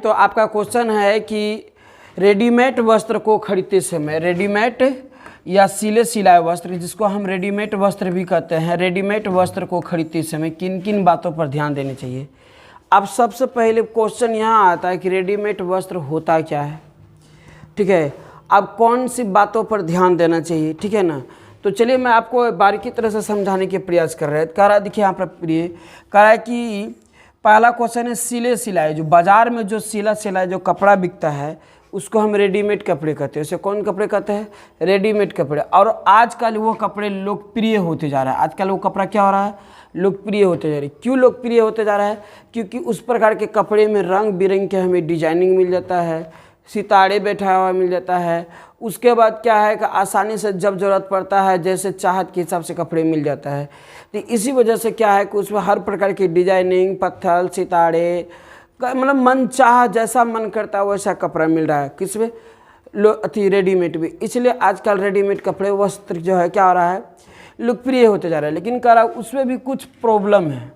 तो आपका क्वेश्चन है कि रेडीमेड वस्त्र को खरीदते समय, रेडीमेड या सिले सिलाए वस्त्र, जिसको हम रेडीमेड वस्त्र भी कहते हैं, रेडीमेड वस्त्र को खरीदते समय किन किन बातों पर ध्यान देनी चाहिए। अब सबसे पहले क्वेश्चन यहाँ आता है कि रेडीमेड वस्त्र होता क्या है, ठीक है। अब कौन सी बातों पर ध्यान देना चाहिए, ठीक है ना। तो चलिए मैं आपको बारीकी तरह से समझाने के प्रयास कर रहे हैं। कह रहा है, देखिए यहाँ पर प्रिय कह रहा है कि पहला क्वेश्चन है सिले सिलाए। जो बाजार में जो सिला सिलाए जो कपड़ा बिकता है उसको हम रेडीमेड कपड़े कहते हैं। उसे कौन कपड़े कहते हैं? रेडीमेड कपड़े। और आजकल वो कपड़े लोकप्रिय होते जा रहा है। आजकल वो कपड़ा क्या हो रहा है? लोकप्रिय होते जा रही है। क्यों लोकप्रिय होते जा रहा है? क्योंकि उस प्रकार के कपड़े में रंग बिरंग के हमें डिजाइनिंग मिल जाता है, सितारे बैठा हुआ मिल जाता है। उसके बाद क्या है कि आसानी से जब ज़रूरत पड़ता है जैसे चाहत के हिसाब से कपड़े मिल जाता है। तो इसी वजह से क्या है कि उसमें हर प्रकार की डिजाइनिंग, पत्थर, सितारे, मतलब मन चाह जैसा मन करता है वैसा कपड़ा मिल रहा है। किसमें? रेडीमेड भी। इसलिए आजकल रेडीमेड कपड़े वस्त्र जो है क्या हो रहा है? लोकप्रिय होते जा रहा है। लेकिन कह रहा है उसमें भी कुछ प्रॉब्लम है।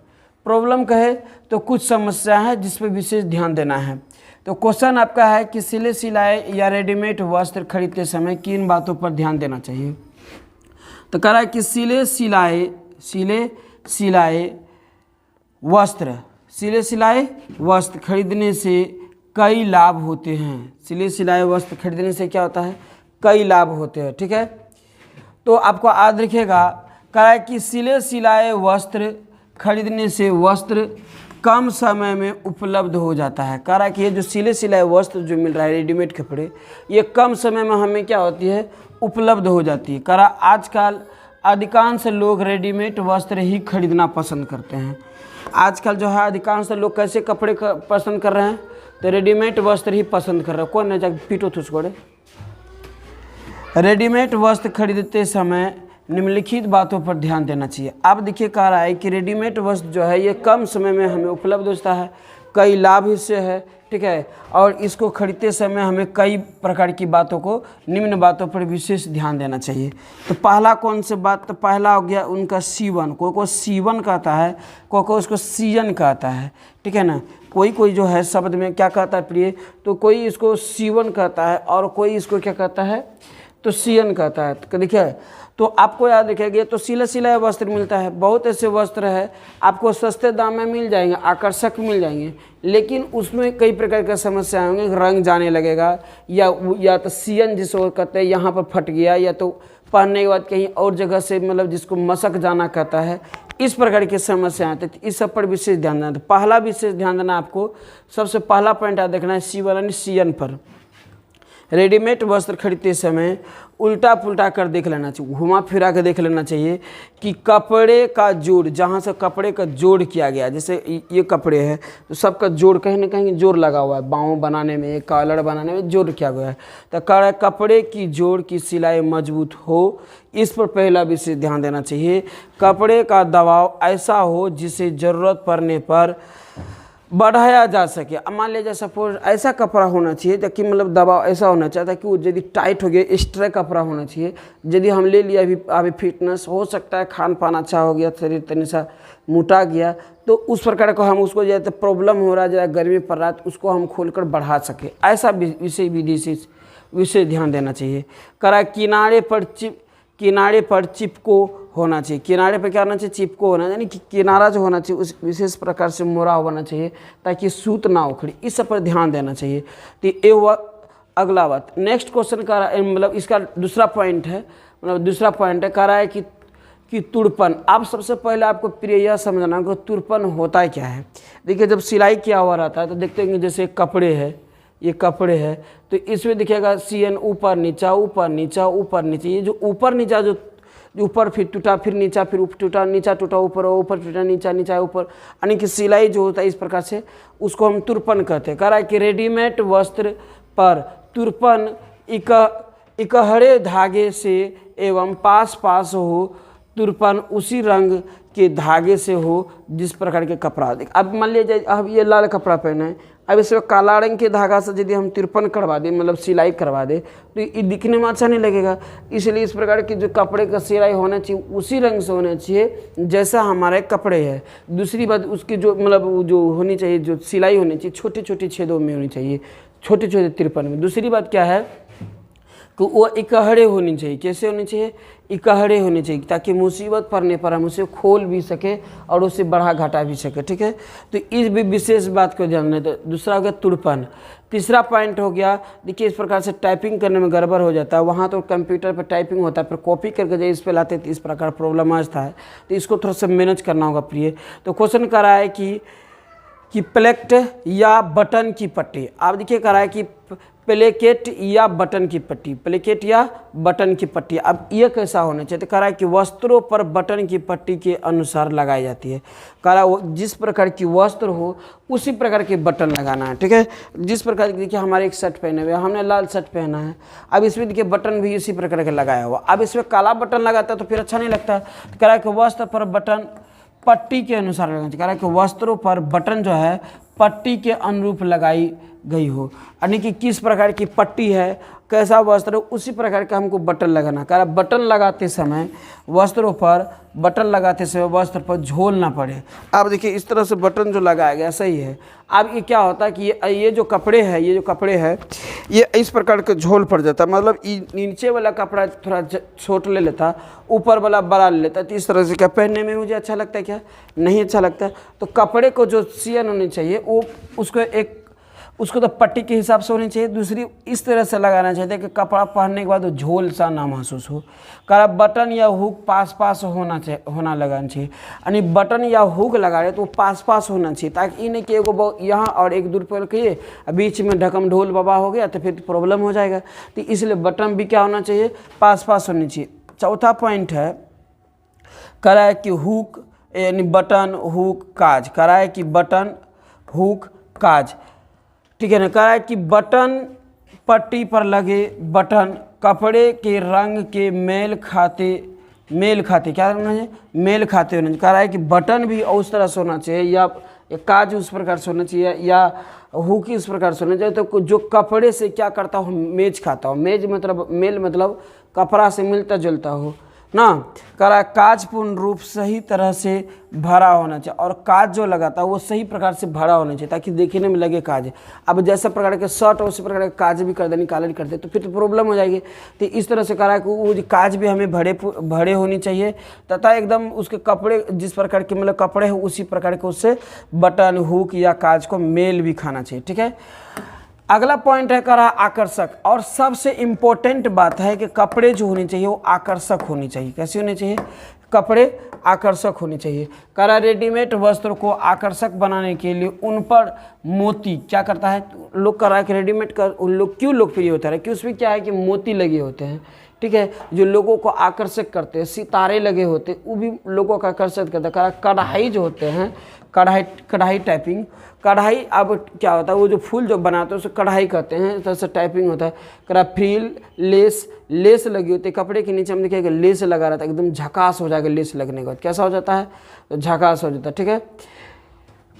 प्रॉब्लम कहे तो कुछ समस्या है जिस पर विशेष ध्यान देना है। तो क्वेश्चन आपका है कि सिले सिलाए या रेडीमेड वस्त्र खरीदते समय किन बातों पर ध्यान देना चाहिए। तो कह रहा है कि सिले सिलाए वस्त्र खरीदने से कई लाभ होते हैं। सिले सिलाए वस्त्र खरीदने से क्या होता है? कई लाभ होते हैं, ठीक है। तो आपको याद रखिएगा, कह रहा है कि सिले सिलाए वस्त्र खरीदने से वस्त्र कम समय में उपलब्ध हो जाता है। कह रहा है कि ये जो सिले सिलाए वस्त्र जो मिल रहा है, रेडीमेड कपड़े, ये कम समय में हमें क्या होती है? उपलब्ध हो जाती है। कह रहा आजकल अधिकांश लोग रेडीमेड वस्त्र ही खरीदना पसंद करते हैं। आजकल जो है अधिकांश लोग कैसे कपड़े पसंद कर रहे हैं? तो रेडीमेड वस्त्र ही पसंद कर रहे हैं। कौन है जाके पीटो तो उसको। रेडीमेड वस्त्र खरीदते समय निम्नलिखित बातों पर ध्यान देना चाहिए। अब देखिए कह रहा है कि रेडीमेड वस्त्र जो है ये कम समय में हमें उपलब्ध होता है, कई लाभ इससे है, ठीक है। और इसको खरीदते समय हमें कई प्रकार की बातों को, निम्न बातों पर विशेष ध्यान देना चाहिए। तो पहला कौन सी बात? तो पहला हो गया उनका सीवन। कोई सीवन कहता है, कोई उसको सीजन कहता है, ठीक है ना। कोई जो है शब्द में क्या कहता है प्रिय? तो कोई इसको सीवन कहता है और कोई इसको क्या कहता है? तो सियन कहता है। तो देखिए, तो आपको याद रखिएगा, तो सिले सिलाए वस्त्र मिलता है। बहुत ऐसे वस्त्र है आपको सस्ते दाम में मिल जाएंगे, आकर्षक मिल जाएंगे, लेकिन उसमें कई प्रकार की समस्याएं होंगी। रंग जाने लगेगा, या तो सियन जिसको कहते हैं यहाँ पर फट गया, या तो पहनने के बाद कहीं और जगह से मतलब जिसको मशक जाना कहता है, इस प्रकार की समस्या आती है। इस सब पर विशेष ध्यान देना। तो पहला विशेष ध्यान देना आपको, सबसे पहला पॉइंट याद रखना है सियन पर। रेडीमेड वस्त्र खरीदते समय उल्टा पुल्टा कर देख लेना चाहिए, घुमा फिरा कर देख लेना चाहिए कि कपड़े का जोड़, जहाँ से कपड़े का जोड़ किया गया, जैसे ये कपड़े हैं तो सबका जोड़ कहीं ना कहीं जोड़ लगा हुआ है, बाहों बनाने में, कॉलर बनाने में जोड़ किया गया है। तो कपड़े की जोड़ की सिलाई मजबूत हो, इस पर पहला विशेष ध्यान देना चाहिए। कपड़े का दबाव ऐसा हो जिसे ज़रूरत पड़ने पर बढ़ाया जा सके। अब मान लीजिए सपोज ऐसा कपड़ा होना चाहिए ताकि मतलब दबाव ऐसा होना चाहिए ताकि वो यदि टाइट हो गया, एक्स्ट्रा कपड़ा होना चाहिए। यदि हम ले लिया अभी फिटनेस हो सकता है, खान पान अच्छा हो गया, शरीर तनी सा मोटा गया, तो उस प्रकार को हम उसको जैसे प्रॉब्लम हो रहा है, जैसे गर्मी पड़ रहा है, तो उसको हम खोलकर बढ़ा सके। ऐसा विषय ध्यान देना चाहिए। करा किनारे पर चिपको होना चाहिए। किनारे पर क्या होना चाहिए? चिपको होना, यानी कि किनारा जो होना चाहिए उस विशेष प्रकार से मोड़ा होना चाहिए ताकि सूत ना उखड़े। इस सब पर ध्यान देना चाहिए। तो ये अगला बात। नेक्स्ट क्वेश्चन का मतलब इसका दूसरा पॉइंट है, कह रहा है कि तुड़पन। आप सबसे पहले आपको प्रिय यह समझना कि तुड़पन होता है क्या है। देखिए, जब सिलाई किया हुआ रहता है तो देखते हैं जैसे कपड़े है, ये कपड़े है, तो इसमें देखिएगा सियन ऊपर नीचा ऊपर नीचा ऊपर नीचे। ये जो ऊपर नीचा, जो ऊपर फिर टूटा, फिर नीचा, फिर टूटा, नीचा टूटा, ऊपर ऊपर टूटा, नीचा नीचा ऊपर, यानी कि सिलाई जो होता है इस प्रकार से, उसको हम तुरपन कहते हैं। कह रहा है कि रेडीमेड वस्त्र पर तुरपन इकहरे धागे से एवं पास पास हो, तुरपन उसी रंग के धागे से हो जिस प्रकार के कपड़ा। देख, अब मान लीजिए अब ये लाल कपड़ा पहना है, अब इसमें काला रंग के धागा से यदि हम तिरपन करवा दें, मतलब सिलाई करवा दें, तो ये दिखने में अच्छा नहीं लगेगा। इसलिए इस प्रकार की जो कपड़े का सिलाई होना चाहिए उसी रंग से होना चाहिए जैसा हमारे कपड़े है। दूसरी बात, उसकी जो मतलब जो होनी चाहिए, जो सिलाई होनी चाहिए, छोटे छोटे छेदों में होनी चाहिए, छोटे छोटे तिरपन में। दूसरी बात क्या है कि वो इकहरे होनी चाहिए। कैसे होनी चाहिए? इकहरे होनी चाहिए, ताकि मुसीबत पड़ने पर हम उसे खोल भी सके और उसे बढ़ा घटा भी सके। ठीक है, तो इस भी विशेष बात को ध्यान दें। तो दूसरा हो गया तुड़पन। तीसरा पॉइंट हो गया, देखिए इस प्रकार से टाइपिंग करने में गड़बड़ हो जाता है। वहाँ तो कंप्यूटर पर टाइपिंग होता है, फिर कॉपी करके जब इस पर लाते तो इस प्रकार प्रॉब्लम आता है, तो इसको थोड़ा सा मैनेज करना होगा प्रिय। तो क्वेश्चन करा है कि प्लेट या बटन की पट्टी। आप देखिए करा है कि प्लेकेट या बटन की पट्टी, प्लेकेट या बटन की पट्टी। अब ये कैसा होना चाहिए? तो कह रहा है कि वस्त्रों पर बटन की पट्टी के अनुसार लगाई जाती है। कह रहा है जिस प्रकार की वस्त्र हो उसी प्रकार के बटन लगाना है। ठीक है, जिस प्रकार की, देखिए हमारे एक शर्ट पहने हुए, हमने लाल शर्ट पहना है, अब इसमें देखिए बटन भी इसी प्रकार का लगाया हुआ। अब इसमें काला बटन लगाता है तो फिर अच्छा नहीं लगता। तो कह रहा है कि वस्त्र पर बटन पट्टी के अनुसार लगाना चाहिए। कह रहा है कि वस्त्रों पर बटन जो है पट्टी के अनुरूप लगाई गई हो, यानी कि किस प्रकार की पट्टी है, कैसा वस्त्र है, उसी प्रकार का हमको बटन लगाना। कह रहा बटन लगाते समय वस्त्रों पर, बटन लगाते समय वस्त्र पर झोल ना पड़े। अब देखिए इस तरह से बटन जो लगाया गया सही है। अब ये क्या होता है कि ये जो कपड़े हैं, ये इस प्रकार के झोल पड़ जाता है, मतलब नीचे वाला कपड़ा थोड़ा छोट ले लेता, ऊपर वाला बड़ा ले लेता। तो इस तरह से क्या पहनने में मुझे अच्छा लगता है? क्या नहीं अच्छा लगता। तो कपड़े को जो सियन होनी चाहिए वो उसको तो पट्टी के हिसाब से होनी चाहिए। दूसरी इस तरह से लगाना चाहिए कि कपड़ा पहनने के बाद वो झोल सा ना महसूस हो। कह बटन या हुक पास होना लगाना चाहिए, यानी बटन या हुक लगा रहे तो वो पास होना चाहिए, ताकि ये नहीं कि एगो यहाँ और एक दूर पर किए बीच में ढकम ढोल बाबा हो गया तो फिर प्रॉब्लम हो जाएगा। तो इसलिए बटन भी क्या होना चाहिए? पास होनी चाहिए। चौथा पॉइंट है, कह रहा है कि हुक यानी बटन हुक काज। कह रहा है कि बटन हुक काज, ठीक है ना। कह रहा है कि बटन पट्टी पर लगे बटन कपड़े के रंग के मेल खाते क्या होना चाहिए? मेल खाते होना चाहिए। कह रहा है कि बटन भी उस तरह से होना चाहिए, या काज उस प्रकार से होना चाहिए, या हुक इस प्रकार से होना चाहिए, तो जो कपड़े से क्या करता हो? मेज खाता हो। मेल मतलब कपड़ा से मिलता जुलता हो ना। कह रहा है काज पूर्ण रूप सही तरह से भरा होना चाहिए, और काज जो लगाता है वो सही प्रकार से भरा होना चाहिए, ताकि देखने में लगे काज है। अब जैसा प्रकार के शर्ट उसी प्रकार के काज भी कर दे, निकाला कर दे तो फिर तो प्रॉब्लम हो जाएगी। तो इस तरह से कह रहा है कि वो काज भी हमें भरे होनी चाहिए, तथा एकदम उसके कपड़े जिस प्रकार के मतलब कपड़े हो उसी प्रकार के उससे बटन हुक या काज को मेल भी खाना चाहिए। ठीक है, अगला पॉइंट है, कह रहा आकर्षक। और सबसे इम्पोर्टेंट बात है कि कपड़े जो होने चाहिए वो आकर्षक होनी चाहिए। कैसे होने चाहिए? कपड़े आकर्षक होने चाहिए। कह रहा रेडीमेड वस्त्र को आकर्षक बनाने के लिए उन पर मोती क्या करता है? लोग कह रहा है कि रेडीमेड का उन लोग क्यों लोकप्रिय होता है कि उसमें क्या है कि मोती लगे होते हैं। ठीक है, जो लोगों को आकर्षक करते हैं, सितारे लगे होते हैं, वो भी लोगों को आकर्षित करता है। कह रहा कढ़ाई जो होते हैं, कढ़ाई टाइपिंग, कढ़ाई अब क्या होता है? वो जो फूल जो बनाते हैं उसे कढ़ाई कहते हैं, इस तरह से टाइपिंग होता है। कह फ्रील लेस लगी होती है कपड़े के नीचे, हम देखिएगा लेस लगा रहता है, एकदम झकास हो जाएगा। लेस लगने के बाद कैसा हो जाता है? तो झकास हो जाता है। ठीक है,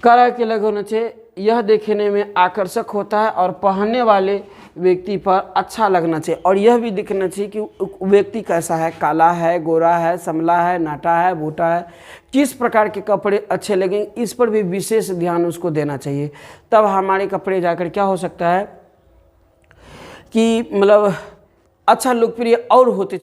कड़ा के लगे होना चाहिए, यह देखने में आकर्षक होता है और पहनने वाले व्यक्ति पर अच्छा लगना चाहिए, और यह भी दिखना चाहिए कि व्यक्ति कैसा है, काला है, गोरा है, समला है, नाटा है, भूटा है, किस प्रकार के कपड़े अच्छे लगेंगे, इस पर भी विशेष ध्यान उसको देना चाहिए। तब हमारे कपड़े जाकर क्या हो सकता है कि मतलब अच्छा लोकप्रिय और होते